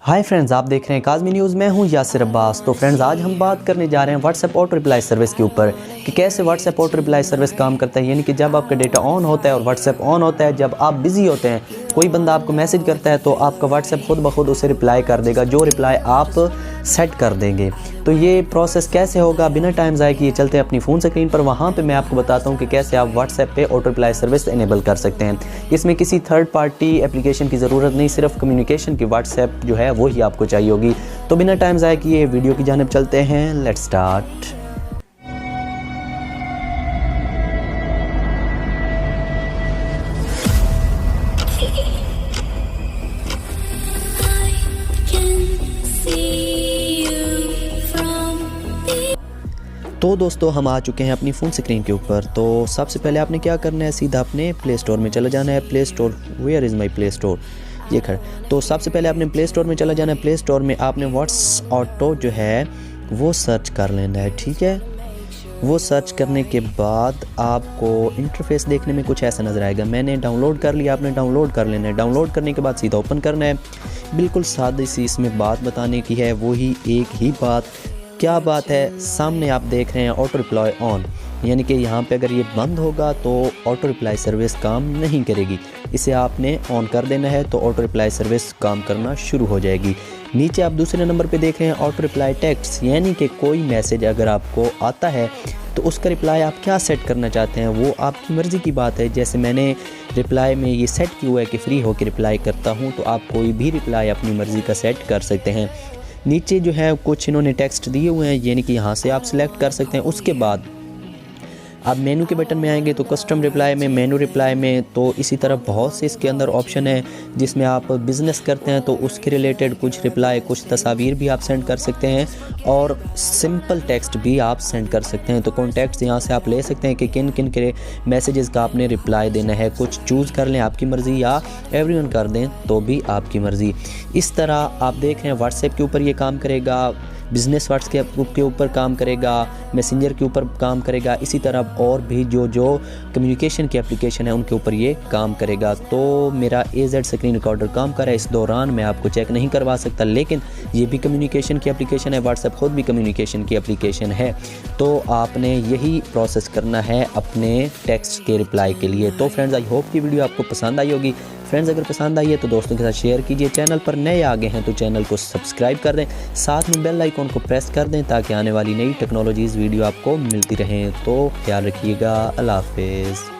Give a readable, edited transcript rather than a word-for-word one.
Hi friends, आप देख रहे हैं काज़मी न्यूज़। मैं हूं यासिर अब्बास। तो फ्रेंड्स, आज हम बात करने जा रहे हैं व्हाट्सएप ऑटो रिप्लाई सर्विस के ऊपर कि कैसे व्हाट्सएप ऑटो रिप्लाई सर्विस काम करता है। यानी कि जब आपका डेटा ऑन होता है और व्हाट्सएप ऑन होता है, जब आप बिज़ी होते हैं, कोई बंदा आपको मैसेज करता है तो आपका व्हाट्सएप खुद ब खुद उसे रिप्लाई कर देगा, जो रिप्लाई आप सेट कर देंगे। तो ये प्रोसेस कैसे होगा, बिना टाइम ज़ाया किए चलते हैं अपनी फ़ोन स्क्रीन पर। वहाँ पे मैं आपको बताता हूँ कि कैसे आप व्हाट्सएप पे ऑटो रिप्लाई सर्विस इनेबल कर सकते हैं। इसमें किसी थर्ड पार्टी एप्लीकेशन की ज़रूरत नहीं, सिर्फ कम्युनिकेशन की व्हाट्सएप जो है वो ही आपको चाहिए होगी। तो बिना टाइम ज़ाया किए वीडियो की जानिब चलते हैं। Let's start. तो दोस्तों, हम आ चुके हैं अपनी फ़ोन स्क्रीन के ऊपर। तो सबसे पहले आपने क्या करना है, सीधा अपने प्ले स्टोर में चला जाना है। Play Store, where is my Play Store, ये खड़। तो सबसे पहले आपने प्ले स्टोर में चला जाना है। प्ले स्टोर में आपने व्हाट्स ऑटो जो है वो सर्च कर लेना है, ठीक है। वो सर्च करने के बाद आपको इंटरफेस देखने में कुछ ऐसा नज़र आएगा। मैंने डाउनलोड कर लिया, आपने डाउनलोड कर लेना है। डाउनलोड करने के बाद सीधा ओपन करना है। बिल्कुल सादी सी इसमें बात बताने की है, वही एक ही बात। क्या बात है, सामने आप देख रहे हैं ऑटो रिप्लाई ऑन, यानी कि यहाँ पे अगर ये बंद होगा तो ऑटो रिप्लाई सर्विस काम नहीं करेगी। इसे आपने ऑन कर देना है तो ऑटो रिप्लाई सर्विस काम करना शुरू हो जाएगी। नीचे आप दूसरे नंबर पे देख रहे हैं ऑटो रिप्लाई टेक्स्ट, यानी कि कोई मैसेज अगर आपको आता है तो उसका रिप्लाई आप क्या सेट करना चाहते हैं वो आपकी मर्ज़ी की बात है। जैसे मैंने रिप्लाई में ये सेट किया हुआ है कि फ्री होकर रिप्लाई करता हूँ, तो आप कोई भी रिप्लाई अपनी मर्ज़ी का सेट कर सकते हैं। नीचे जो है कुछ इन्होंने टेक्स्ट दिए हुए हैं, यानी कि यहाँ से आप सिलेक्ट कर सकते हैं। उसके बाद आप मेनू के बटन में आएंगे तो कस्टम रिप्लाई में, मेनू रिप्लाई में, तो इसी तरह बहुत से इसके अंदर ऑप्शन है। जिसमें आप बिज़नेस करते हैं तो उसके रिलेटेड कुछ रिप्लाई, कुछ तस्वीर भी आप सेंड कर सकते हैं और सिंपल टेक्स्ट भी आप सेंड कर सकते हैं। तो कॉन्टैक्ट्स यहाँ से आप ले सकते हैं कि किन किन के मैसेजेस का आपने रिप्लाई देना है। कुछ चूज़ कर लें आपकी मर्ज़ी, या एवरीवन कर दें तो भी आपकी मर्ज़ी। इस तरह आप देख रहे हैं व्हाट्सएप के ऊपर ये काम करेगा, बिज़नेस व्हाट्सएप के ऊपर काम करेगा, मैसेंजर के ऊपर काम करेगा। इसी तरह और भी जो कम्युनिकेशन की एप्लीकेशन है उनके ऊपर ये काम करेगा। तो मेरा AZ स्क्रीन रिकॉर्डर काम कर रहा है, इस दौरान मैं आपको चेक नहीं करवा सकता, लेकिन ये भी कम्युनिकेशन की एप्लीकेशन है। व्हाट्सएप खुद भी कम्युनिकेशन की एप्लीकेशन है। तो आपने यही प्रोसेस करना है अपने टेक्स्ट के रिप्लाई के लिए। तो फ्रेंड्स, आई होप की वीडियो आपको पसंद आई होगी। फ्रेंड्स, अगर पसंद आई है तो दोस्तों के साथ शेयर कीजिए। चैनल पर नए आ गए हैं तो चैनल को सब्सक्राइब कर दें, साथ में बेल आइकॉन को प्रेस कर दें ताकि आने वाली नई टेक्नोलॉजीज़ वीडियो आपको मिलती रहें। तो ख्याल रखिएगा। अल्लाह हाफ़िज़।